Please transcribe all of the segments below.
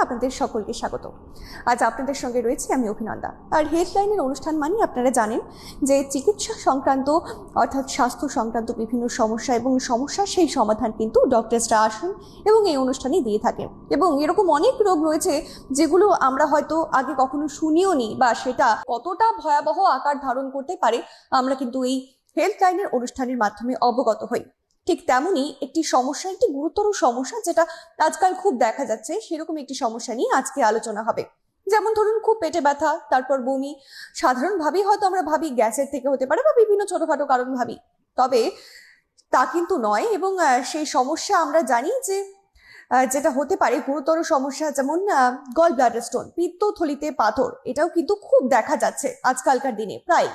আপনাদের সকলকে স্বাগত। আজ আপনাদের সঙ্গে রয়েছে আমি অভিনন্দা। আর হেডলাইনের অনুষ্ঠান মানে আপনারা জানেন যে চিকিৎসা সংক্রান্ত অর্থাৎ স্বাস্থ্য সংক্রান্ত বিভিন্ন সমস্যা এবং সমস্যার সেই সমাধান কিন্তু ডক্টরসরা আসেন এবং এই অনুষ্ঠানে দিয়ে থাকেন। এবং এরকম অনেক রোগ রয়েছে যেগুলো আমরা হয়তো আগে কখনো শুনিও নি, বা সেটা কতটা ভয়াবহ আকার ধারণ করতে পারে আমরা কিন্তু এই হেল্পলাইনের অনুষ্ঠানের মাধ্যমে অবগত হই। ঠিক তেমনই একটি সমস্যা, একটি গুরুতর সমস্যা যেটা আজকাল খুব দেখা যাচ্ছে, সেরকম একটি সমস্যা নিয়ে আজকে আলোচনা হবে। যেমন ধরুন খুব পেটে ব্যথা, তারপর বমি। সাধারণভাবেই হয়তো আমরা ভাবি গ্যাসের থেকে হতে পারে বা বিভিন্ন ছোটখাটো কারণ ভাবি, তবে তা কিন্তু নয়। এবং সেই সমস্যা আমরা জানি যে যেটা হতে পারে গুরুতর সমস্যা, যেমন গল ব্লাডার স্টোন, পিত্তথলিতে পাথর, এটাও কিন্তু খুব দেখা যাচ্ছে আজকালকার দিনে প্রায়।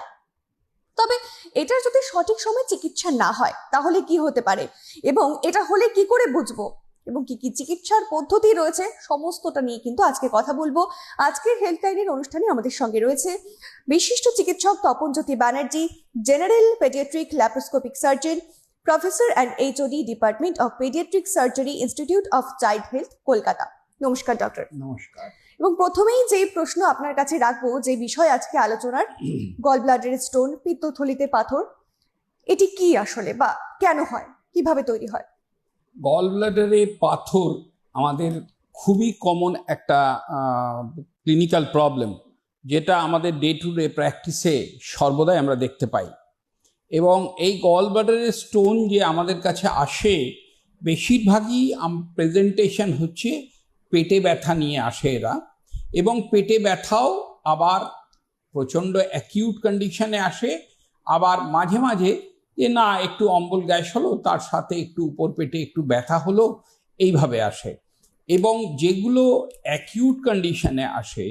তবে এটার যদি সঠিক সময় চিকিৎসা না হয় তাহলে কি হতে পারে, এবং এটা হলে কি করে বুঝবো, এবং কি কি চিকিৎসার পদ্ধতি রয়েছে, সমস্তটা নিয়ে কিন্তু আজকে কথা বলবো। আজকের হেল্পলাইনের অনুষ্ঠানে আমাদের সঙ্গে রয়েছে বিশিষ্ট চিকিৎসক Tapanjyoti Banerjee, general paediatric laparoscopic surgeon, professor and HOD, department of paediatric surgery, institute of child health, Kolkata. নমস্কার ডক্টর। নমস্কার। এবং প্রথমেই যে প্রশ্ন আপনার কাছে রাখবো, যে বিষয় আজকে আলোচনার, গল ব্লাডার স্টোন, পিত্তথলিতে পাথর, এটি কি আসলে, বা কেন হয়, কিভাবে তৈরি হয়? গল ব্লাডারে পাথর আমাদের খুবই কমন একটা ক্লিনিক্যাল প্রবলেম, যেটা আমাদের ডে টু ডে প্র্যাকটিসে সর্বদাই আমরা দেখতে পাই। এবং এই গল ব্লাডারের স্টোন যে আমাদের কাছে আসে, বেশিরভাগই প্রেজেন্টেশন হচ্ছে পেটে ব্যথা নিয়ে আসে এরা। এবং পেটে ব্যথাও আবার প্রচণ্ড অ্যাকিউট কন্ডিশনে আসে, আবার মাঝে মাঝে যে না একটু অম্বল গ্যাস হলো, তার সাথে একটু উপর পেটে একটু ব্যথা হলো, এইভাবে আসে। এবং যেগুলো অ্যাকিউট কন্ডিশনে আসে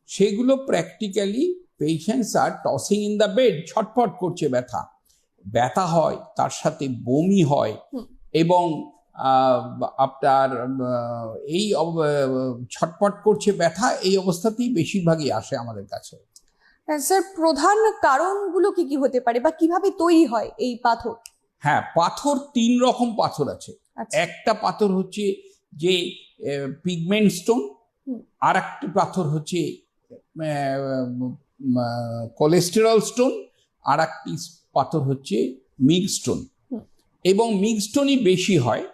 সেগুলো প্র্যাকটিক্যালি পেশেন্টস আর টসিং ইন দ্য বেড, ছটফট করছে, ব্যথা হয়, তার সাথে বমি হয়, এবং আপনার এই ছটফট করছে ব্যথা, এই অবস্থাতেই বেশিরভাগই আসে আমাদের কাছে। স্যার, প্রধান কারণগুলো কি কি হতে পারে, বা কিভাবে তৈরি হয় এই পাথর? হ্যাঁ, পাথর তিন রকম পাথর আছে। একটা পাথর হচ্ছে যে পিগমেন্ট স্টোন, আর একটি পাথর হচ্ছে কোলেস্টেরল স্টোন, আর একটি পাথর হচ্ছে মিক্সড স্টোন। এবং মিক্সড স্টোনই বেশি হয়।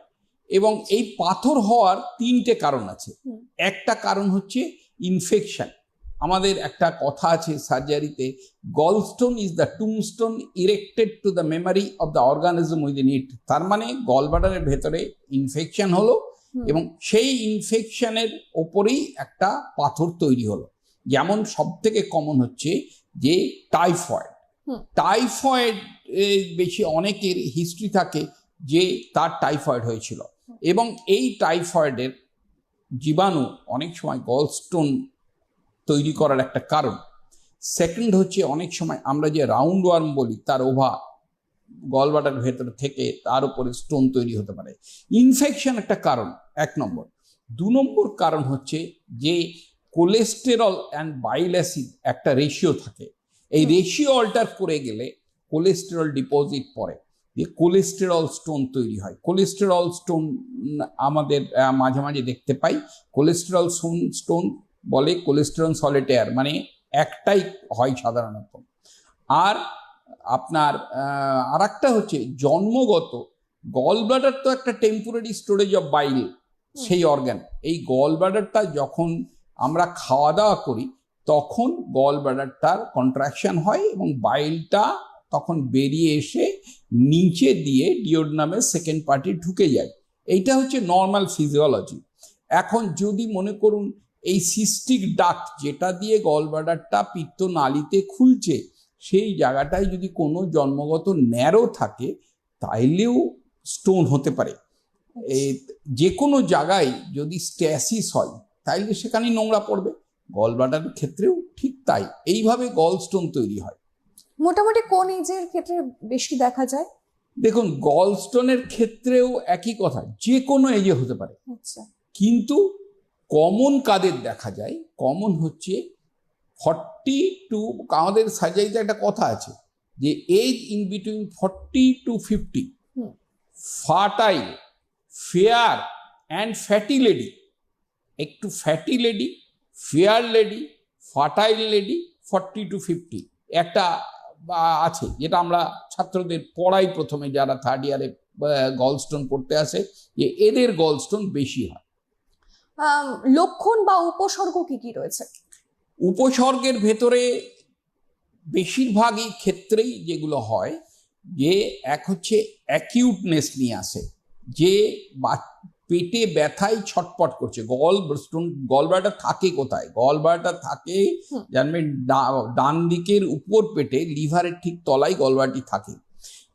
এবং এই পাথর হওয়ার তিনটে কারণ আছে। একটা কারণ হচ্ছে ইনফেকশন। আমাদের একটা কথা আছে সার্জারিতে, gallstone is the tombstone erected to the memory of the organism within it. তার মানে গল ব্লাডারের ভেতরে ইনফেকশন হলো, এবং সেই ইনফেকশনের ওপরেই একটা পাথর তৈরি হলো। যেমন সব থেকে কমন হচ্ছে যে টাইফয়েড। টাইফয়েড বেশি অনেকের হিস্ট্রি থাকে যে তার টাইফয়েড হয়েছিল, এবং এই টাইফয়েডের জীবাণু অনেক সময় গলস্টোন তৈরি করার একটা কারণ। সেকেন্ড হচ্ছে অনেক সময় আমরা যে রাউন্ড ওয়ার্ম বলি, তার ওভার গল ব্লাডার ভেতর থেকে তার উপরে স্টোন তৈরি হতে পারে। ইনফেকশন একটা কারণ, এক নম্বর। দু নম্বর কারণ হচ্ছে যে কোলেস্টেরল অ্যান্ড বাইল অ্যাসিড একটা রেশিও থাকে। এই রেশিও অল্টার করে গেলে কোলেস্টেরল ডিপোজিট পড়ে, যে কোলেস্টেরল স্টোন তৈরি হয়। কোলেস্টেরল স্টোন আমাদের মাঝে মাঝে দেখতে পাই। কোলেস্টেরল স্টোন বলে কোলেস্টেরল সলিটেয়ার, মানে একটাই হয় সাধারণত। আর আপনার আর একটা হচ্ছে জন্মগত, গল ব্লাডার তো একটা টেম্পোরারি স্টোরেজ অফ বাইল, সেই অর্গান। এই গল ব্লাডারটা যখন আমরা খাওয়া দাওয়া করি তখন গল ব্লাডারটার কন্ট্রাকশন হয়, এবং বাইলটা তখন বেরিয়ে এসে নিচে দিয়ে ডিওডনামের সেকেন্ড পার্টি ঢুকে যায়। এইটা হচ্ছে নর্মাল ফিজিওলজি। এখন যদি মনে করুন এই সিস্টিক ডাক্ট, যেটা দিয়ে গল ব্লাডারটা পিত্তনালীতে খুলছে, সেই জায়গাটায় যদি কোনো জন্মগত ন্যারো থাকে তাইলেও স্টোন হতে পারে। যে কোনো জায়গায় যদি স্ট্যাসিস হয় তাইলে সেখানে নোংরা পড়বে। গল ব্লাডারের ক্ষেত্রেও ঠিক তাই, এইভাবে গল স্টোন তৈরি হয়। মোটামুটি কোন এজের ক্ষেত্রে বেশি দেখা যায়? দেখুন, গল স্টোনের ক্ষেত্রেও একই কথা, যে কোনো এজে হতে পারে। কিন্তু কমন কাদের দেখা যায়, কমন হচ্ছে 40 টু, আমাদের সার্জারিতে একটা কথা আছে যে age in between 40 to 50, fertile, fair and fatty lady, একটু fatty lady, fair lady, fertile lady, 40 to 50 একটা আছে, যেটা আমরা ছাত্রদের পড়াই প্রথমে, যারা থার্ড ইয়ারে গলস্টোন পড়তে আসে, যে এদের গলস্টোন বেশি হয়। লক্ষণ বা উপসর্গ কি কি রয়েছে? উপসর্গের ভেতরে বেশিরভাগই ক্ষেত্রেই যেগুলো হয়, যে এক হচ্ছে অ্যাকিউটনেস নিয়ে আসে, যে পেটে ব্যথায় ছটপট করছে। গল ব্লাডার থাকে কোথায়? গল ব্লাডার থাকে জানবেন ডান দিকের উপর পেটে, লিভারের ঠিক তলায় গল ব্লাডারটি থাকে।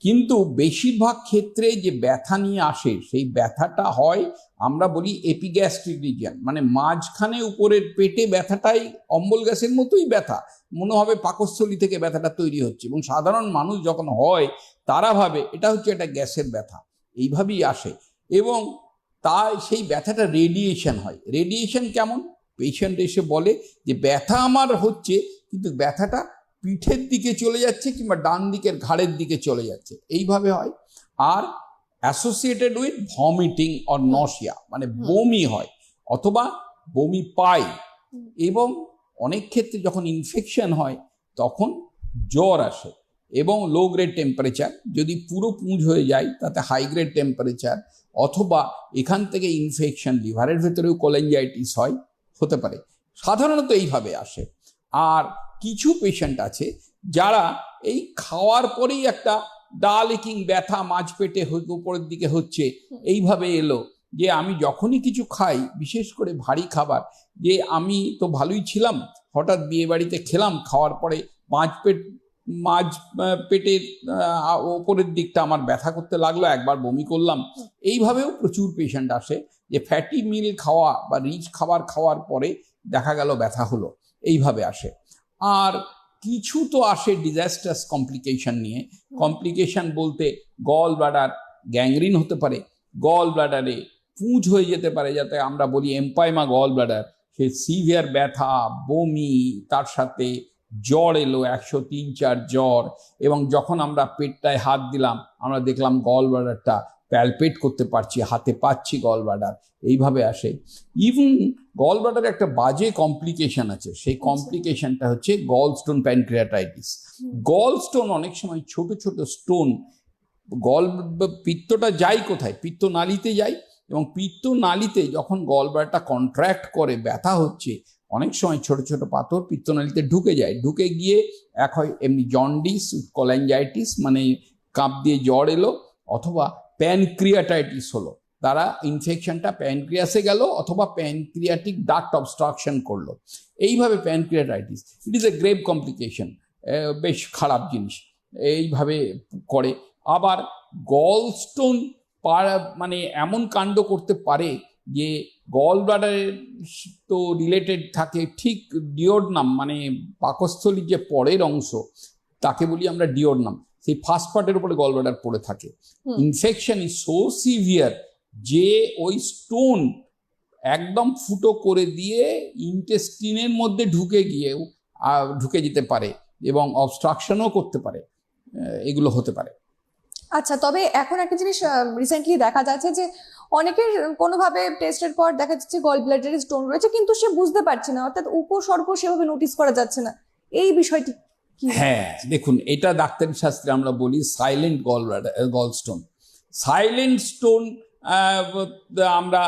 কিন্তু বেশিরভাগ ক্ষেত্রে যে ব্যথা নিয়ে আসে, সেই ব্যথাটা হয় আমরা বলি এপিগ্যাস্ট্রিক রিজিয়ন, মানে মাঝখানে উপরের পেটে ব্যথাটাই অম্বল গ্যাসের মতোই ব্যথা, মনে হবে পাকস্থলী থেকে ব্যথাটা তৈরি হচ্ছে, এবং সাধারণ মানুষ যখন হয় তারা ভাবে এটা হচ্ছে একটা গ্যাসের ব্যথা, এইভাবেই আসে। এবং তাই সেই ব্যথাটা রেডিয়েশন হয়। রেডিয়েশন কেমন? পেশেন্ট এসে বলে যে ব্যথা আমার হচ্ছে, কিন্তু ব্যথাটা পিঠের দিকে চলে যাচ্ছে কিংবা ডান দিকের ঘাড়ের দিকে চলে যাচ্ছে, এইভাবে হয়। আর associated with vomiting or nausea, মানে বমি হয় অথবা বমি পায়। এবং অনেক ক্ষেত্রে যখন ইনফেকশন হয় তখন জ্বর আসে এবং লো গ্রেড টেম্পারেচার, যদি পুরো পুঁজ হয়ে যায় তাতে হাই গ্রেড টেম্পারেচার, অথবা এখান থেকে ইনফেকশন লিভারের ভেতরেও কোলেঞ্জাইটিস হয়, হতে পারে। সাধারণত এইভাবে আসে। আর কিছু পেশেন্ট আছে যারা এই খাওয়ার পরেই একটা ডালেকিং ব্যথা মাঝ পেটে উপরের দিকে হচ্ছে, এইভাবে এলো, যে আমি যখনই কিছু খাই, বিশেষ করে ভারী খাবার, যে আমি তো ভালোই ছিলাম, হঠাৎ বিয়ে বাড়িতে খেলাম, খাওয়ার পরে মাঝ পেটের ওপরের দিকটা আমার ব্যথা করতে লাগলো, একবার বমি করলাম। এইভাবেও প্রচুর পেশেন্ট আসে, যে ফ্যাটি মিল খাওয়া বা রিচ খাবার খাওয়ার পরে দেখা গেল ব্যথা হলো, এইভাবে আসে। আর কিছু তো আসে ডিজাস্টার্স কমপ্লিকেশন নিয়ে। কমপ্লিকেশন বলতে গল ব্লাডার গ্যাংগ্রিন হতে পারে, গল ব্লাডারে পুঁজ হয়ে যেতে পারে, যাতে আমরা বলি এম্পাইমা গল ব্লাডার। সে সিভিয়ার ব্যথা, বমি, তার সাথে জ্বর এলো 103-4 জ্বর, এবং যখন আমরা পেটটায় হাত দিলাম আমরা দেখলাম গল ব্লাডারটা প্যালপেট করতে পারছি, হাতে পাচ্ছি গল ব্লাডার, এইভাবে আসে। ইভেন গল ব্লাডারে একটা বাজে কমপ্লিকেশন আছে, সেই কমপ্লিকেশনটা হচ্ছে গলস্টোন প্যানক্রিয়াটাইটিস। গলস্টোন অনেক সময় ছোট ছোট স্টোন, পিত্তটা যায় কোথায়? পিত্তনালীতে যায়, এবং পিত্তনালীতে যখন গল ব্লাডারটা কন্ট্র্যাক্ট করে ব্যথা হচ্ছে, অনেক সময় ছোট ছোট পাথর পিত্তনালীতে ঢুকে যায়, ঢুকে গিয়ে এক হয় এমনি জন্ডিস, কোলেঞ্জাইটিস, মানে কাঁপ দিয়ে জ্বর এলো, অথবা প্যানক্রিয়াটাইটিস হলো, তারা ইনফেকশনটা প্যানক্রিয়াসে গেল, অথবা প্যানক্রিয়াটিক ডাক্ট অবস্ট্রাকশন করলো, এইভাবে pancreatitis. It is a grave complication, বেশ খারাপ জিনিস, এইভাবে করে। আবার গলস্টোন মানে এমন কাণ্ড করতে পারে যে গল ব্লাডারের তো রিলেটেড থাকে ঠিক ডিওডনাম, মানে পাকস্থলীর যে পরের অংশ, তাকে বলি আমরা ডিওডনাম, সেই ফার্স্ট পার্টের উপরে গল ব্লাডার পড়ে থাকে। ইনফেকশন ইজ সো সিভিয়ার যে ওই স্টোন একদম ফুটো করে দিয়ে ইন্টেস্টিনের মধ্যে ঢুকে যেতে পারে এবং অবস্ট্রাকশনও করতে পারে, এগুলো হতে পারে। আচ্ছা, তবে এখন একটা জিনিস রিসেন্টলি দেখা যাচ্ছে যে অনেকের কোনোভাবে টেস্টের পর দেখা যাচ্ছে গল ব্লাডারে স্টোন রয়েছে, কিন্তু সে বুঝতে পারছে না, অর্থাৎ উপসর্গ সেভাবে নোটিস করা যাচ্ছে না, এই বিষয়টি কি? হ্যাঁ, দেখুন, এটা ডাক্তারি শাস্ত্রে আমরা বলি সাইলেন্ট গলস্টোন। সাইলেন্ট স্টোন আমরা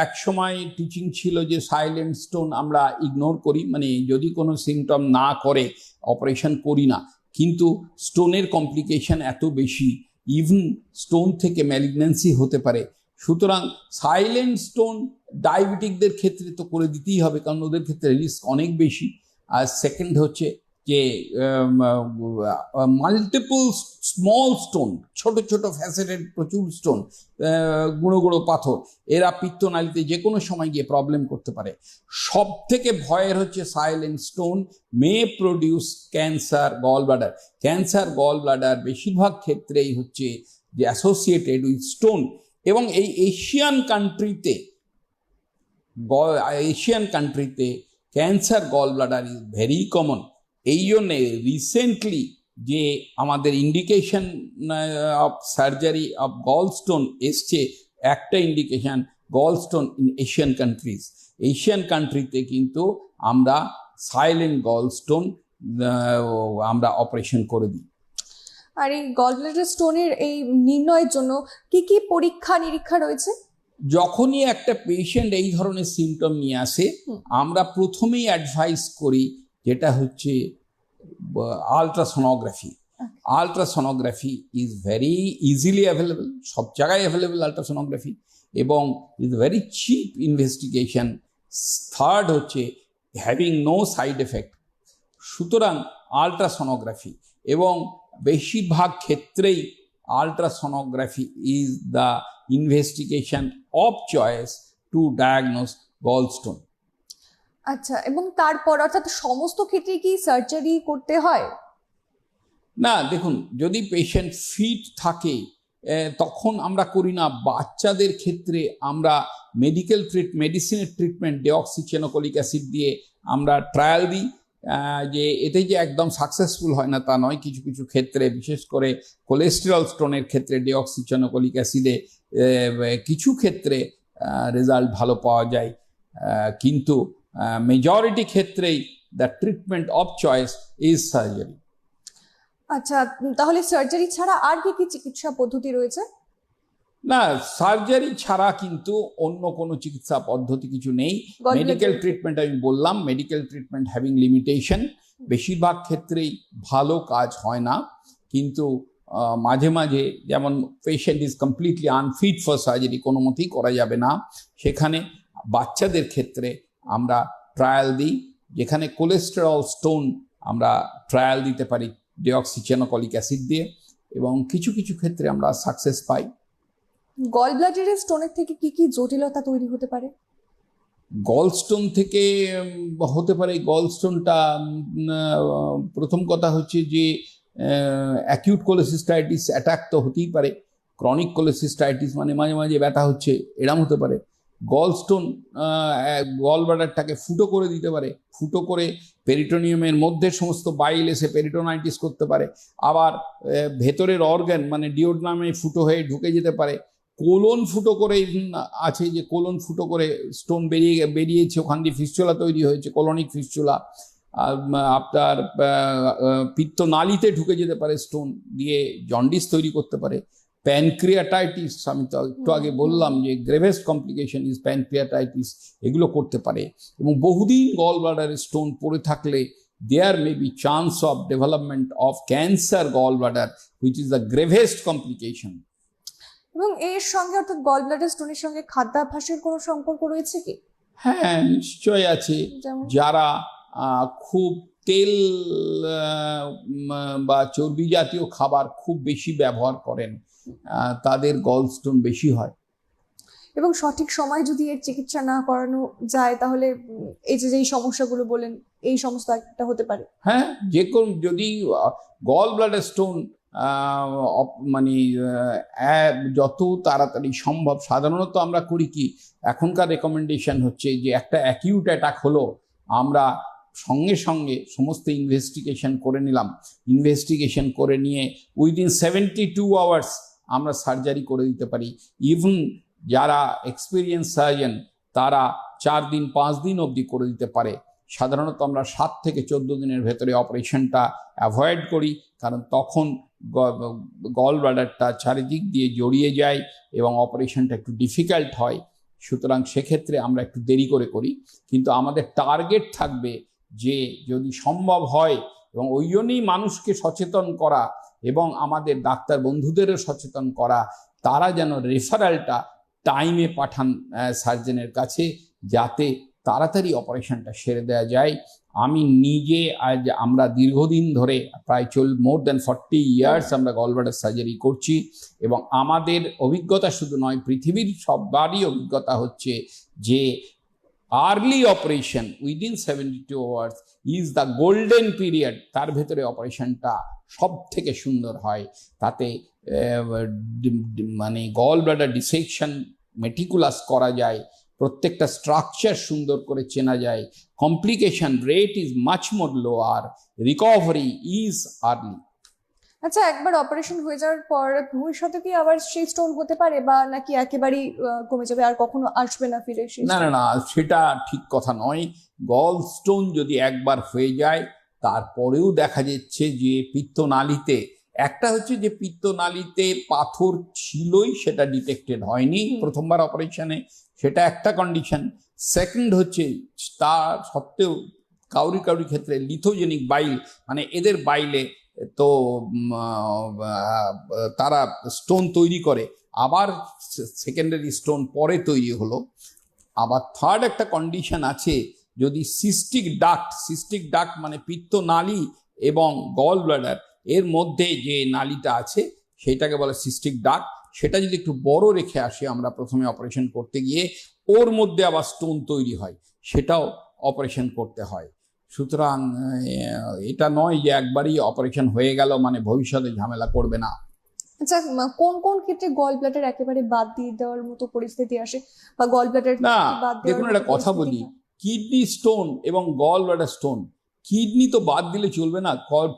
এক সময় টিচিং ছিল যে সাইলেন্ট স্টোন আমরা ইগনোর করি, মানে যদি কোনো সিমটম না করে অপারেশন করি না, কিন্তু স্টোনের কমপ্লিকেশন এত বেশি, ইভেন স্টোন থেকে ম্যালিগন্যান্সি হতে পারে। সুতরাং সাইলেন্ট স্টোন ডায়াবেটিকদের ক্ষেত্রে তো করে দিতেই হবে, কারণ ওদের ক্ষেত্রে রিস্ক অনেক বেশি। আর সেকেন্ড হচ্ছে যে মাল্টিপল স্মল স্টোন, ছোট ছোট ফ্যাসেটেড প্রচুর স্টোন, গুঁড়ো গুঁড়ো পাথর, এরা পিত্তনালীতে যে কোনো সময় গিয়ে প্রবলেম করতে পারে। সব থেকে ভয়ের হচ্ছে silent stone may produce cancer gall bladder. Cancer gall bladder বেশিরভাগ ক্ষেত্রেই হচ্ছে যে অ্যাসোসিয়েটেড উইথ স্টোন, এবং এই এশিয়ান কান্ট্রিতে cancer gall bladder is very common. এই জন্যে রিসেন্টলি যে আমাদের indication of surgery of gallstone এসছে, একটা indication gallstone in Asian countries. Asian কান্ট্রিতে কিন্তু আমরা সাইলেন্ট গলস্টোন আমরা অপারেশন করে দিই। আর এই গল ব্লাডার স্টোনের এই নির্ণয়ের জন্য কি কি পরীক্ষা নিরীক্ষা রয়েছে? যখনই একটা পেশেন্ট এই ধরনের সিমটম নিয়ে আসে, আমরা প্রথমেই অ্যাডভাইস করি যেটা হচ্ছে ultrasonography. Ultrasonography is very easily available, সব জায়গায় অ্যাভেলেবল আলট্রাসোনোগ্রাফি, এবং is very cheap investigation. Third হচ্ছে হ্যাভিং নো সাইড এফেক্ট। সুতরাং আলট্রাসোনোগ্রাফি, এবং বেশিরভাগ ক্ষেত্রেই ultrasonography is the investigation of choice to diagnose gallstone. আচ্ছা, এবং তারপর অর্থাৎ সমস্ত ক্ষেত্রে কি সার্জারি করতে হয়? না, দেখুন, যদি পেশেন্ট ফিট থাকে তখন আমরা করি না। বাচ্চাদের ক্ষেত্রে আমরা মেডিসিনের ট্রিটমেন্ট ডিঅক্সিচেনোকোলিক অ্যাসিড দিয়ে আমরা ট্রায়াল দিই। যে এতে যে একদম সাকসেসফুল হয় না তা নয়, কিছু কিছু ক্ষেত্রে, বিশেষ করে কোলেস্টেরল স্টোনের ক্ষেত্রে ডিঅক্সিচেনোকোলিক অ্যাসিডে কিছু ক্ষেত্রে রেজাল্ট ভালো পাওয়া যায়, কিন্তু মেজরিটি ক্ষেত্রেই the treatment of choice is surgery. আচ্ছা, তাহলে সার্জারি ছাড়া আর কি কি চিকিৎসা পদ্ধতি রয়েছে? না, সার্জারি ছাড়া কিন্তু অন্য কোনো চিকিৎসা পদ্ধতি কিছু নেই। মেডিকেল ট্রিটমেন্ট আমি বললাম, মেডিকেল ট্রিটমেন্ট হ্যাভিং লিমিটেশন, বেশিরভাগ ক্ষেত্রেই ভালো কাজ হয় না, কিন্তু মাঝে মাঝে যেমন patient is completely unfit for surgery, কোনো মতেই করা যাবে না, সেখানে বাচ্চাদের ক্ষেত্রে আমরা ট্রায়াল দিই। যেখানে কোলেস্টেরল স্টোন আমরা ট্রায়াল দিতে পারি ডিঅক্সিচেনোকোলিক অ্যাসিড দিয়ে, এবং কিছু কিছু ক্ষেত্রে আমরা সাকসেস পাই। গল ব্লাডারের স্টোনের থেকে কি কি জটিলতা তৈরি হতে পারে? গলস্টোন থেকে হতে পারে, গলস্টোনটা প্রথম কথা হচ্ছে যে অ্যাকিউট কোলেসিস্টাইটিস অ্যাটাক তো হতেই পারে। ক্রনিক কোলেসিস্টাইটিস মানে মাঝে মাঝে ব্যথা হচ্ছে, এরম হতে পারে। গলস্টোন গল ব্লাডারটাকে ফুটো করে দিতে পারে, ফুটো করে পেরিটোনিয়ামের মধ্যে সমস্ত বাইল এসে পেরিটোনাইটিস করতে পারে। আবার ভেতরের অর্গান মানে ডিওডার্মে ফুটো হয়ে ঢুকে যেতে পারে। কোলন ফুটো করে আছে, যে কোলন ফুটো করে স্টোন বেরিয়েছে, ওখান দিয়ে ফিস্চুলা তৈরি হয়েছে, কোলনিক ফিস্চুলা। আপনার পিত্তনালীতে ঢুকে যেতে পারে স্টোন, দিয়ে জন্ডিস তৈরি করতে পারে। প্যানক্রিয়াটাইটিস, আমি তো একটু আগে বললাম যে গ্রেভেস্ট কমপ্লিকেশন ইজ প্যানক্রিয়াটাইটিস, এগুলো করতে পারে। এবং বহুদিন গল ব্লাডারে স্টোন পড়ে থাকলে there may be chance of development of cancer gallbladder, which is the gravest complication. এবং এর সঙ্গে অর্থাৎ গল ব্লাডার স্টোনের সঙ্গে খাদ্যাভ্যাসের কোনো সম্পর্ক রয়েছে কি? হ্যাঁ, নিশ্চয়ই আছে। যেমন? যারা খুব তেল বা চর্বি জাতীয় খাবার খুব বেশি ব্যবহার করেন, তাদের গলস্টোন বেশি হয়। এবং সঠিক সময় যদি এর চিকিৎসা না করানো যায়, তাহলে এই যে যেই সমস্যাগুলো বলেন, এই সমস্ত একটা হতে পারে। হ্যাঁ, যে কোন যদি গল ব্লাডার স্টোন মানে যত তাড়াতাড়ি সম্ভব, সাধারণত আমরা করি কি, এখনকার রেকমেন্ডেশন হচ্ছে যে একটা অ্যাকিউট অ্যাটাক হলো, আমরা সঙ্গে সঙ্গে সমস্ত ইনভেস্টিগেশন করে নিলাম। ইনভেস্টিগেশন করে নিয়ে উইদিন 72 আওয়ার্স আমরা সার্জারি করে দিতে পারি। ইভেন যারা এক্সপিরিয়েন্স সার্জন তারা 4 দিন 5 দিন অবধি করে দিতে পারে। সাধারণত আমরা 7 থেকে 14 দিনের ভেতরে অপারেশনটা অ্যাভয়েড করি, কারণ তখন গল ব্লাডারটা চারিদিক দিয়ে জড়িয়ে যায় এবং অপারেশনটা একটু ডিফিকাল্ট হয়। সুতরাং সেক্ষেত্রে আমরা একটু দেরি করে করি, কিন্তু আমাদের টার্গেট থাকবে যে যদি সম্ভব হয়, এবং ওই জন্যই মানুষকে সচেতন করা এবং আমাদের ডাক্তার বন্ধুদেরও সচেতন করা, তারা যেন রেফারেলটা টাইমে পাঠান সার্জনের কাছে, যাতে তাড়াতাড়ি অপারেশনটা সেরে দেওয়া যায়। আমি নিজে আমরা দীর্ঘদিন ধরে প্রায় মোর দ্যান 40 ইয়ার্স আমরা গলব্লাডার সার্জারি করছি, এবং আমাদের অভিজ্ঞতা শুধু নয়, পৃথিবীর সবারই অভিজ্ঞতা হচ্ছে যে early operation within 72 hours is the golden period. তার ভেতরে অপারেশনটা সব থেকে সুন্দর হয়। তাতে মানে গল ব্লাডার ডিসেকশন মেটিকুলাস করা যায়, প্রত্যেকটা স্ট্রাকচার সুন্দর করে চেনা যায়, complication rate is much more lower, recovery is early. আচ্ছা, একবার অপারেশন হয়ে যাওয়ার পর ভবিষ্যতে কি আবার সেই স্টোন হতে পারে, বা নাকি একেবারেই কমে যাবে আর কখনো আসবে না ফিরে সেই না না stone? না, সেটা ঠিক কথা নয়। গল স্টোন যদি একবার হয়ে যায় তারপরেও দেখা যাচ্ছে যে পিত্তনালীতে, একটা হচ্ছে যে পিত্তনালীতে পাথর ছিলই সেটা ডিটেক্টেড হয়নি প্রথমবার অপারেশনে, সেটা একটা কন্ডিশন। সেকেন্ড হচ্ছে তা সত্ত্বেও কাউরি কাউরি ক্ষেত্রে লিথোজেনিক বাইল, মানে এদের বাইলে তো তারা স্টোন তৈরি করে, আবার সেকেন্ডারি স্টোন পরে তৈরি হলো। আবার থার্ড একটা কন্ডিশন আছে, যদি সিস্টিক ডাক্ট মানে পিত্তনালী এবং গল ব্লাডার এর মধ্যে যে নালীটা আছে সেটাকে বলে সিস্টিক ডাক্ট, সেটা যদি একটু বড় রেখে আসে আমরা প্রথমে অপারেশন করতে গিয়ে, ওর মধ্যে আবার স্টোন তৈরি হয়, সেটাও অপারেশন করতে হয়। সুতরাং এটা নয় যে একবারই অপারেশন হয়ে গেল মানে ভবিষ্যতে ঝামেলা করবে না। আচ্ছা, কোন কোন ক্ষেত্রে গল ব্লাডার একেবারে বাদ দিয়ে দেওয়ার মতো পরিস্থিতি আসে, বা গল ব্লাডার না বাদ দেওয়ার দেখুন, মতো একটা কথা পরিস্থিতি বলি, হয়? কিডনি স্টোন এবং গল ব্লাডার স্টোন, কিডনি তো বাদ দিলে চলবে না,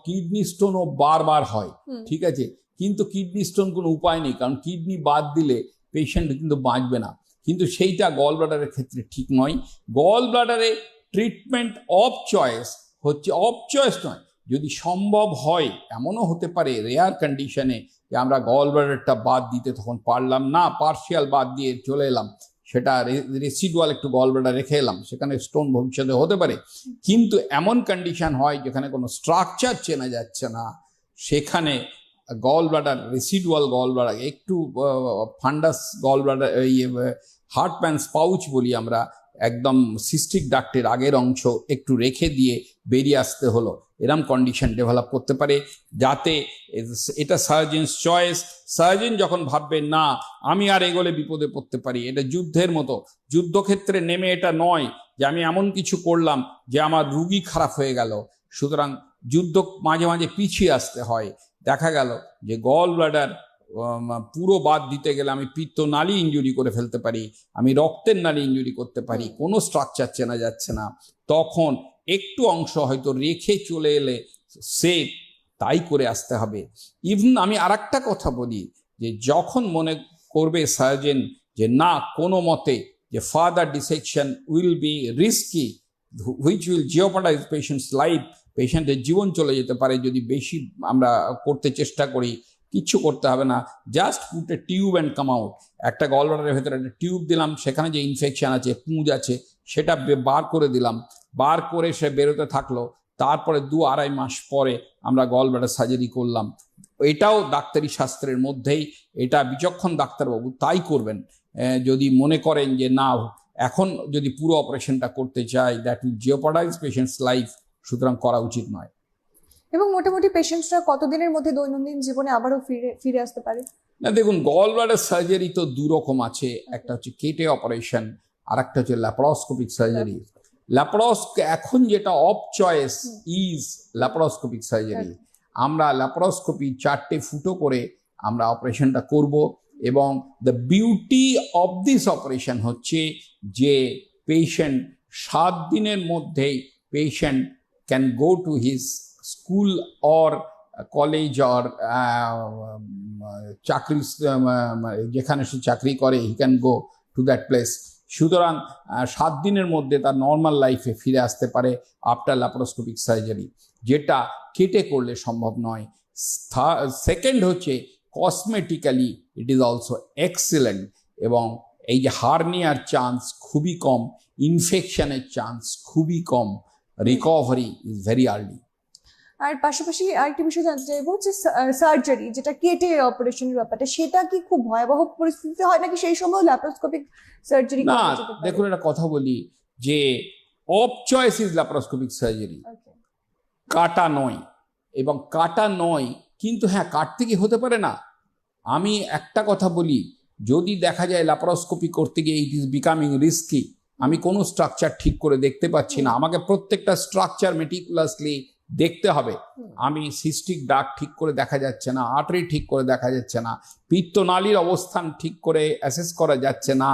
কিডনি স্টোনও বারবার হয়, ঠিক আছে, কিন্তু কিডনি স্টোন কোনো উপায় নেই, কারণ কিডনি বাদ দিলে পেশেন্ট কিন্তু বাঁচবে না, কিন্তু সেইটা গল ব্লাডারের ক্ষেত্রে ঠিক নয়। গল ব্লাডারে ট্রিটমেন্ট অফ চয়েস হচ্ছে, অফ চয়েস নয়, যদি সম্ভব হয়, এমনও হতে পারে রেয়ার কন্ডিশনে যে আমরা গল ব্লাডারটা বাদ দিতে তখন পারলাম না, পার্শিয়াল বাদ দিয়ে চলে এলাম, সেটা রেসিডুয়াল একটু গল ব্লাডার রেখে এলাম, সেখানে স্টোন ভবিষ্যতে হতে পারে। কিন্তু এমন কন্ডিশন হয় যেখানে কোনো স্ট্রাকচার চেনা যাচ্ছে না, সেখানে gall bladder, residual gall bladder, একটু fundus gall bladder, Hartmann's pouch বলি আমরা, একদম সিস্টিক ডাক্টের আগের অংশ একটু রেখে দিয়ে বেরিয়ে আসতে হলো, এরম কন্ডিশন ডেভেলপ করতে পারে। যাতে এটা সার্জেন্স চয়েস, সার্জেন যখন ভাববে না আমি আর এগোলে বিপদে পড়তে পারি, এটা যুদ্ধের মতো, যুদ্ধক্ষেত্রে নেমে এটা নয় যে আমি এমন কিছু করলাম যে আমার রুগী খারাপ হয়ে গেল, সুতরাং যুদ্ধ মাঝে মাঝে পিছিয়ে আসতে হয়। দেখা গেল যে গল ব্লাডার পুরো বাদ দিতে গেলে আমি পিত্তনালী ইনজুরি করে ফেলতে পারি, আমি রক্তের নালী ইনজুরি করতে পারি, কোনো স্ট্রাকচার চেনা যাচ্ছে না, তখন একটু অংশ হয়তো রেখে চলে এলে সেফ, তাই করে আসতে হবে। ইভেন আমি আরেকটা কথা বলি, যে যখন মনে করবে সার্জেন যে না কোনো মতে যে further dissection will be risky, which will jeopardize patient's life, পেশেন্টের জীবন চলে যেতে পারে যদি বেশি আমরা করতে চেষ্টা করি, কিচ্ছু করতে হবে না, just put a tube and come out. একটা গল ব্লাডারের ভেতরে একটা টিউব দিলাম, সেখানে যে ইনফেকশন আছে, পুঁজ আছে, সেটা বার করে দিলাম, বার করে সে বেরোতে থাকলো, তারপরে 2-2.5 মাস পরে আমরা গল ব্লাডার সার্জারি করলাম। এটাও ডাক্তারি শাস্ত্রের মধ্যেই, এটা বিচক্ষণ ডাক্তারবাবু তাই করবেন। যদি মনে করেন যে না এখন যদি পুরো অপারেশনটা করতে চাই, that will jeopardize patient's life, সুতরাং করা উচিত নয়। এবং মোটামুটি পেশেন্টসরা কতদিনের মধ্যে দৈনন্দিন জীবনে আবারও ফিরে ফিরে আসতে পারে? না দেখুন, গল ব্লাডার সার্জারি তো 2 রকম আছে, একটা হচ্ছে কেটে অপারেশন, আর একটা হচ্ছে ল্যাপারোস্কোপিক সার্জারি। এখন যেটা of choice is laparoscopic surgery. আমরা ল্যাপারোস্কোপি 4টে ফুটো করে আমরা অপারেশনটা করব, এবং the beauty of this operation হচ্ছে যে পেশেন্ট 7 দিনের মধ্যেই patient can go to his school or college or চাকরি, যেখানে সে চাকরি করে, he can go to that place. সুতরাং 7 দিনের মধ্যে তার নর্মাল লাইফে ফিরে আসতে পারে আফটার ল্যাপারোস্কোপিক সার্জারি, যেটা কেটে করলে সম্ভব নয়। সেকেন্ড হচ্ছে cosmetically it is also excellent, এবং এই যে হার্নিয়ার চান্স খুবই কম, ইনফেকশনের চান্স খুবই কম, রিকভারি ইজ ভেরি আর্লি। আর পাশাপাশি আরেকটি বিষয় জানতে চাইবো যে সার্জারি, যেটা কেটে অপারেশনের ব্যাপারটা, সেটা কি খুব ভয়াবহ পরিস্থিতি হয় নাকি সেই সময় ল্যাপারোস্কোপিক সার্জারি না দেখুন, একটা কথা বলি যে of choice is laparoscopic surgery, কাটা নয়, এবং কাটা নয় কিন্তু হ্যাঁ কাটতে কি হতে পারে না। আমি একটা কথা বলি, যদি দেখা যায় ল্যাপারোস্কোপি করতে গিয়ে ইট ইজ বিকামিং রিস্কি, আমি কোনো স্ট্রাকচার ঠিক করে দেখতে পাচ্ছি না, আমাকে প্রত্যেকটা স্ট্রাকচার মেটিকুলাসলি দেখতে হবে, আমি সিস্টিক ডাক্ট ঠিক করে দেখা যাচ্ছে না, আর্টারি ঠিক করে দেখা যাচ্ছে না, পিত্তনালীর অবস্থান ঠিক করে অ্যাসেস করা যাচ্ছে না,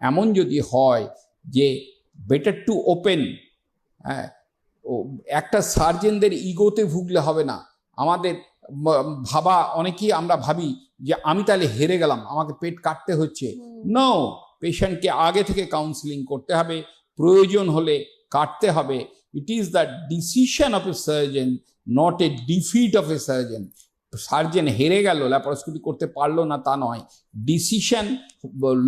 এমন যদি হয় যে বেটার টু ওপেন, হ্যাঁ, একটা সার্জেনদের ইগোতে ভুগলে হবে না, আমাদের ভাবা, অনেকেই আমরা ভাবি যে আমি তাহলে হেরে গেলাম, আমাকে পেট কাটতে হচ্ছে। নো, পেশেন্টকে আগে থেকে কাউন্সিলিং করতে হবে, প্রয়োজন হলে কাটতে হবে। It is the decision of A surgeon, not a defeat of A surgeon. Surgeon হেরে গেল, ল্যাপারোস্কোপি করতে পারলো না তা নয়। ডিসিশন,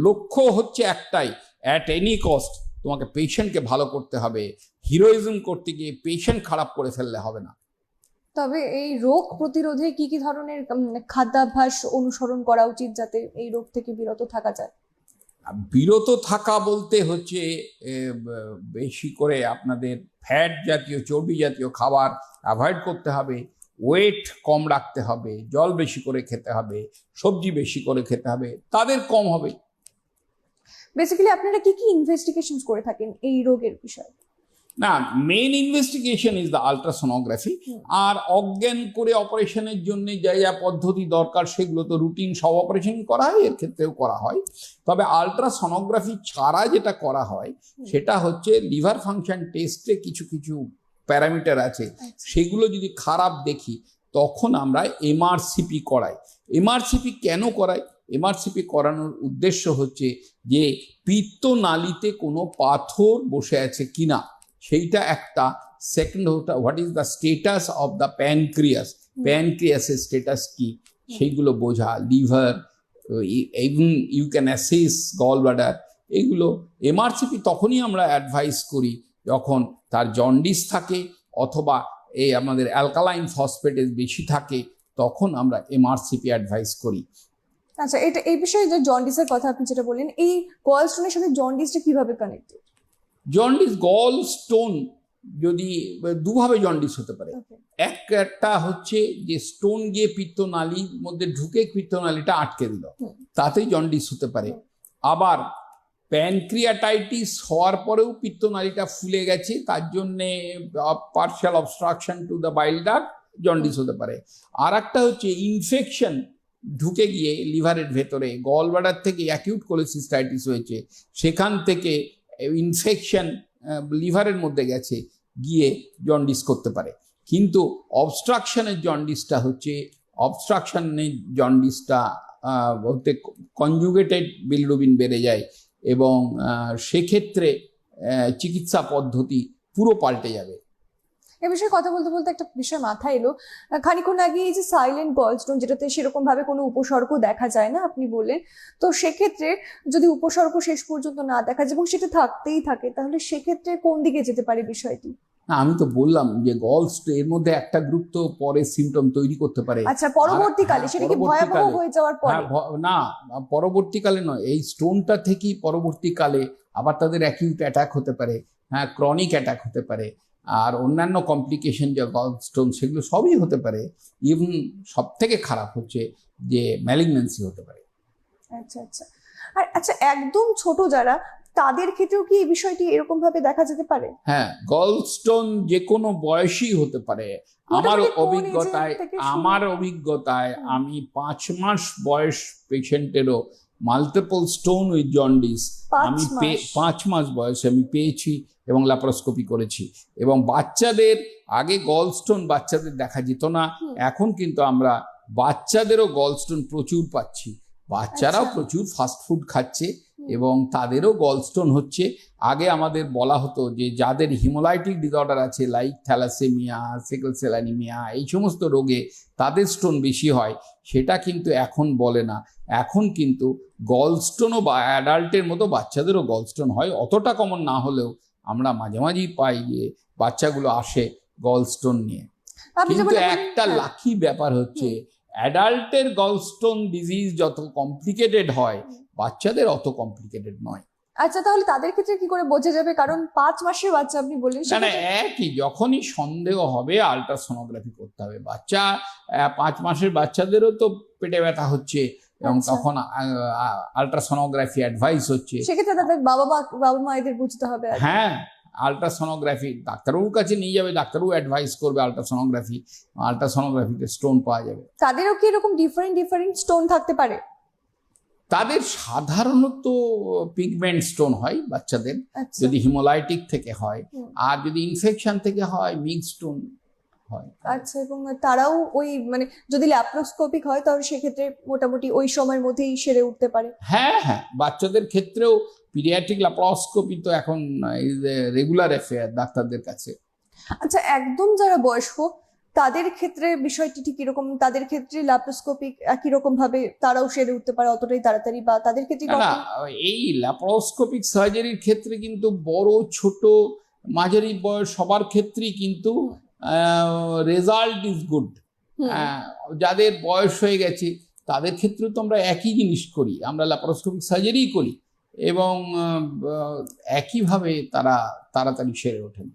লক্ষ্য হচ্ছে একটাই, অ্যাট এনি কস্ট তোমাকে পেশেন্টকে ভালো করতে হবে। হিরোইজম করতে গিয়ে পেশেন্ট খারাপ করে ফেললে হবে না। তবে এই রোগ প্রতিরোধে কি কি ধরনের খাদ্যাভ্যাস অনুসরণ করা উচিত যাতে এই রোগ থেকে বিরত থাকা যায়? বিরত থাকা বলতে হচ্ছে বেশি করে আপনাদের ফ্যাট জাতীয়, চর্বি জাতীয় খাবার অ্যাভয়েড করতে হবে, ওয়েট কম রাখতে হবে, জল বেশি করে খেতে হবে, সবজি বেশি করে খেতে হবে, তাদের কম হবে। বেসিক্যালি আপনারা কি কি ইনভেস্টিগেশন করে থাকেন এই রোগের বিষয়ে? না, main investigation is the ultrasonography. আর অজ্ঞান করে অপারেশনের জন্য যা যা পদ্ধতি দরকার সেগুলো তো রুটিন সব অপারেশন করা হয়, এর ক্ষেত্রেও করা হয়। তবে আলট্রাসোনোগ্রাফি ছাড়া যেটা করা হয় সেটা হচ্ছে লিভার ফাংশন টেস্টে কিছু কিছু প্যারামিটার আছে, সেগুলো যদি খারাপ দেখি তখন আমরা এমআরসিপি করাই। এমআরসিপি কেন করাই? এমআরসিপি করানোর উদ্দেশ্য হচ্ছে যে পিত্তনালীতে কোনো পাথর বসে আছে কিনা সেইটা একটা। Second, what is the status of the pancreas, প্যানক্রিয়াসের স্টেটাস কি সেইগুলো বোঝা, লিভার, এবং you can assess gall bladder. এগুলো এমআরসিপি তখনই আমরা অ্যাডভাইস করি যখন তার জন্ডিস থাকে অথবা এই আমাদের অ্যালকালাইন ফসফেটেজ বেশি থাকে, তখন আমরা এমআরসিপি অ্যাডভাইস করি। আচ্ছা, এটা এই বিষয়ে যে জন্ডিসের কথা আপনি যেটা বললেন, এই গল স্টোনের সাথে জন্ডিসটা কিভাবে কানেক্টেড? জন্ডিস, গল স্টোন যদি দুভাবে জন্ডিস হতে পারে। একটা হচ্ছে যে স্টোন গিয়ে পিত্তনালীর মধ্যে ঢুকে পিত্তনালীটা আটকে দিল, তাতেই জন্ডিস হতে পারে। আবার প্যানক্রিয়াটাইটিস হওয়ার পরেও পিত্তনালীটা ফুলে গেছে, তার জন্যে partial obstruction to the bile duct, jaundice হতে পারে। আর একটা হচ্ছে ইনফেকশন ঢুকে গিয়ে লিভারের ভেতরে, গল ব্লাডার থেকে অ্যাকিউট কোলেসিস্টাইটিস হয়েছে, সেখান থেকে ইনফেকশন লিভারের মধ্যে গেছে, গিয়ে জন্ডিস করতে পারে। কিন্তু অবস্ট্রাকশনের জন্ডিসটা হচ্ছে, অবস্ট্রাকশনের জন্ডিসটা হতে কনজুগেটেড বিলিরুবিন বেড়ে যায় এবং সেক্ষেত্রে চিকিৎসা পদ্ধতি পুরো পাল্টে যাবে। এ বিষয়ে কথা বলতে বলতে একটা বিষয় মাথায় এলো, খানিকক্ষণ আগে এই যে সাইলেন্ট গলস্টোন, যেটাতে সেরকম ভাবে কোনো উপসর্গ দেখা যায় না আপনি বললেন, তো সেক্ষেত্রে যদি উপসর্গ শেষ পর্যন্ত না দেখা যায় এবং সেটা থাকতেই থাকে, তাহলে সেক্ষেত্রে কোন দিকে যেতে পারে বিষয়টি? না, আমি তো বললাম যে গলস্টোন এর মধ্যে একটা গ্রুপ তো পরে সিমটম তৈরি করতে পারে। আচ্ছা, পরবর্তীকালে সেটা কি ভয়াবহ হয়ে যাওয়ার পরে? না, পরবর্তীকালে নয়, এই স্টোনটা থেকেই পরবর্তীকালে আবার তাদের অ্যাকিউট অ্যাটাক হতে পারে, হ্যাঁ, ক্রনিক অ্যাটাক হতে পারে, আর অন্যান্য কমপ্লিকেশন যা গলস্টোন সেগুলো সবই হতে পারে। ইভেন সব থেকে খারাপ হচ্ছে যে ম্যালিগন্যান্সি হতে পারে। আচ্ছা আচ্ছা। আর আচ্ছা, একদম ছোট যারা, তাদের ক্ষেত্রেও কি এই বিষয়টি এরকম ভাবে দেখা যেতে পারে? হ্যাঁ, গলস্টোন যে কোনো বয়সই হতে পারে। আমার অভিজ্ঞতায় আমি 5 মাস বয়স পেশেন্টেরও মাল্টিপল স্টোন উইথ জন্ডিস আমি 5 মাস বয়সে আমি পেয়েছি এবং ল্যাপারোস্কোপি করেছি। এবং বাচ্চাদের আগে গলস্টোন বাচ্চাদের দেখা যেত না, এখন কিন্তু আমরা বাচ্চাদেরও গলস্টোন প্রচুর পাচ্ছি। বাচ্চারাও প্রচুর ফাস্টফুড খাচ্ছে এবং তাদেরও গলস্টোন হচ্ছে। আগে আমাদের বলা হতো যে যাদের হিমোলাইটিক ডিসঅর্ডার আছে, like thalassaemia, sickle cell anaemia, এই সমস্ত রোগে তাদের স্টোন বেশি হয়, সেটা কিন্তু এখন বলে না। এখন কিন্তু গলস্টোনও বা অ্যাডাল্টের মতো বাচ্চাদেরও গলস্টোন হয়, অতটা কমন না হলেও আমরা মাঝে মাঝেই পাই যে বাচ্চাগুলো আসে গলস্টোন নিয়ে। কিন্তু একটা লাকি ব্যাপার হচ্ছে, অ্যাডাল্টের গলস্টোন ডিজিজ যত কমপ্লিকেটেড হয়, বাচ্চাদের অত কমপ্লিকেটেড নয়। আচ্ছা, তাহলে তাদের ক্ষেত্রে কি করে বোঝা যাবে? কারণ 5 মাসের বাচ্চা আপনি বললেন। না, একই, যখনই সন্দেহ হবে আলট্রাসোনোগ্রাফি করতে হবে। 5 মাসের বাচ্চাদেরও তো পেটে ব্যথা হচ্ছে এবং তখন আলট্রাসোনোগ্রাফি অ্যাডভাইস হচ্ছে। সেক্ষেত্রে তাদের বাবা মায়েদের বুঝতে হবে। হ্যাঁ, আলট্রাসোনোগ্রাফি ডাক্তারবাবুর কাছে নিয়ে যাবে, ডাক্তারবাবু অ্যাডভাইস করবে আলট্রাসোনোগ্রাফিতে স্টোন পাওয়া যাবে। তাদেরও কি এরকম ডিফারেন্ট স্টোন থাকতে পারে? তাদের সাধারণত পিগমেন্ট স্টোন হয় বাচ্চাদের, যদি হিমোলাইটিক থেকে হয়, আর যদি ইনফেকশন থেকে হয় মিক্সড স্টোন হয়। আচ্ছা, এবং তারাও ওই মানে যদি ল্যাপ্রোস্কোপিক হয় তাহলে সেক্ষেত্রে মোটামুটি ওই সময়ের মধ্যেই সেরে উঠতে পারে? হ্যাঁ হ্যাঁ, বাচ্চাদের ক্ষেত্রেও পিডিয়াট্রিক ল্যাপারোস্কোপি তো এখন রেগুলার অ্যাফেয়ার ডাক্তারদের কাছে। আচ্ছা, একদম যারা বয়স্ক তাদের ক্ষেত্রে বিষয়টি ঠিক কিরকম? তাদের ক্ষেত্রে ল্যাপ্রোস্কোপিক একই রকম ভাবে তারাও সেরে উঠতে পারে অতটাই তাড়াতাড়ি, বা তাদের ক্ষেত্রে না না, কখন? এই ল্যাপারোস্কোপিক সার্জারির ক্ষেত্রে কিন্তু বড় ছোট মাঝারি বয়স সবার ক্ষেত্রেই কিন্তু রেজাল্ট ইজ গুড। যাদের বয়স হয়ে গেছে তাদের ক্ষেত্রে তো আমরা একই জিনিস করি, আমরা ল্যাপারোস্কোপিক সার্জারি করি এবং একইভাবে তারা তাড়াতাড়ি সেরে ওঠেন।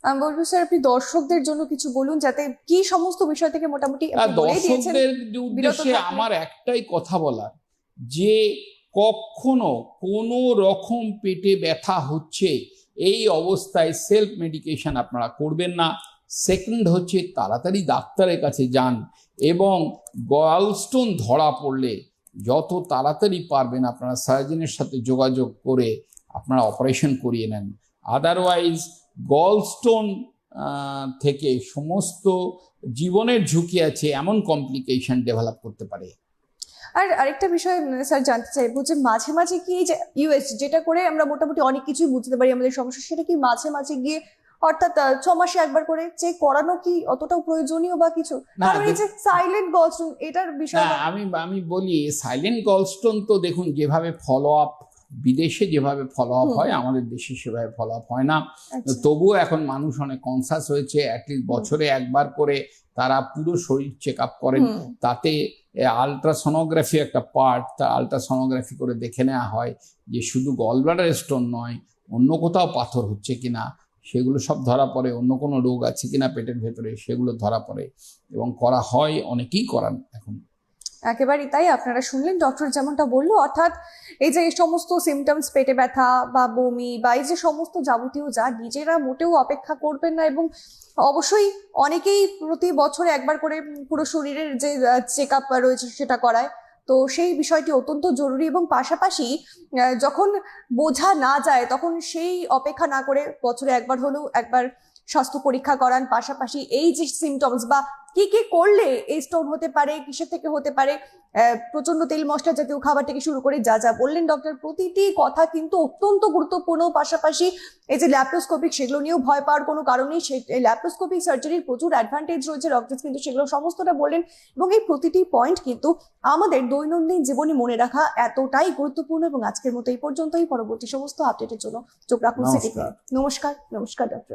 আমি বলবো স্যার, আপনি দর্শকদের জন্য কিছু বলুন, যাতে কি সমস্ত বিষয় থেকে মোটামুটি আপনি বলেই দিয়েছেন, দর্শকদের বিরত উদ্দেশ্যে থাকলে। আমার একটাই কথা বলার, যে কখনো কোনো রকম পেটে ব্যথা হচ্ছে এই অবস্থায় সেলফ মেডিকেশন আপনারা করবেন না। সেকেন্ড হচ্ছে তাড়াতাড়ি ডাক্তারের কাছে যান, এবং গলস্টোন ধরা পড়লে যত তাড়াতাড়ি পারবেন আপনারা সার্জনের সাথে যোগাযোগ করে আপনারা অপারেশন করিয়ে নেন। আদারওয়াইজ গলস্টোন থেকে সমস্ত জীবনের ঝুঁকি আছে, এমন কমপ্লিকেশন ডেভেলপ করতে পারে। আর আরেকটা বিষয় স্যার জানতে চাইবো, যে মাঝে মাঝে কি এই যে ইউএস যেটা করে আমরা মোটামুটি অনেক কিছুই বুঝতে পারি আমাদের সমস্যা, সেটা কি মাঝে মাঝে গিয়ে অর্থাৎ 6 মাসে একবার করে চেক করানো কি অতটাও প্রয়োজনীয় বা কিছু? না, কারণ এই যে সাইলেন্ট গলস্টোন এটার বিষয় না, আমি বলি সাইলেন্ট গলস্টোন তো দেখুন, যেভাবে ফলো আপ বিদেশে যেভাবে ফলো আপ হয় আমাদের দেশে সেভাবে ফলো আপ হয় না। আচ্ছা। তবুও এখন মানুষ অনেক কনসাস হয়েছে, অ্যাটলিস্ট বছরে একবার করে তারা পুরো শরীর চেক আপ করেন। তাতে আলট্রাসোনোগ্রাফি একটা পার্ট, তা আলট্রাসোনোগ্রাফি করে দেখে নেওয়া হয় যে শুধু গলব্লাডার স্টোন নয়, অন্য কোথাও পাথর হচ্ছে কিনা সেগুলো সব ধরা পড়ে, অন্য কোনো রোগ আছে কিনা পেটের ভেতরে সেগুলো ধরা পড়ে, এবং করা হয়, অনেকেই করান এখন। একেবারেই তাই, আপনারা শুনলেন ডক্টর যেমনটা বললো, অর্থাৎ এই যে এই সমস্ত সিমটমস, পেটে ব্যথা বা বমি বা এই যে সমস্ত যাবতীয়, যা নিজেরা মোটেও অপেক্ষা করবেন না, এবং অবশ্যই অনেকেই প্রতি বছরে একবার করে পুরো শরীরের যে চেক আপ রয়েছে সেটা করায়। তো সেই বিষয়টি অত্যন্ত জরুরি, এবং পাশাপাশি যখন বোঝা না যায় তখন সেই অপেক্ষা না করে বছরে একবার হলেও একবার স্বাস্থ্য পরীক্ষা করান। পাশাপাশি এই যে সিমটমস বা কি কি করলে এই স্টোন হতে পারে, কিসের থেকে হতে পারে, প্রচন্ড তেল মশলা জাতীয় খাবার থেকে শুরু করে যা যা বললেন ডক্টর, প্রতিটি কথা কিন্তু অত্যন্ত গুরুত্বপূর্ণ। পাশাপাশি এই যে ল্যাপ্রোস্কোপিক, সেগুলো নিয়েও ভয় পাওয়ার কোনো কারণেই, সেই ল্যাপ্রোস্কোপিক সার্জারির প্রচুর অ্যাডভান্টেজ রয়েছে, ডক্টর কিন্তু সেগুলো সমস্তটা বললেন, এবং এই প্রতিটি পয়েন্ট কিন্তু আমাদের দৈনন্দিন জীবনে মনে রাখা এতটাই গুরুত্বপূর্ণ। এবং আজকের মতো এই পর্যন্তই, পরবর্তী সমস্ত আপডেটের জন্য চোখ রাখুন সিটি। নমস্কার, নমস্কার ডক্টর।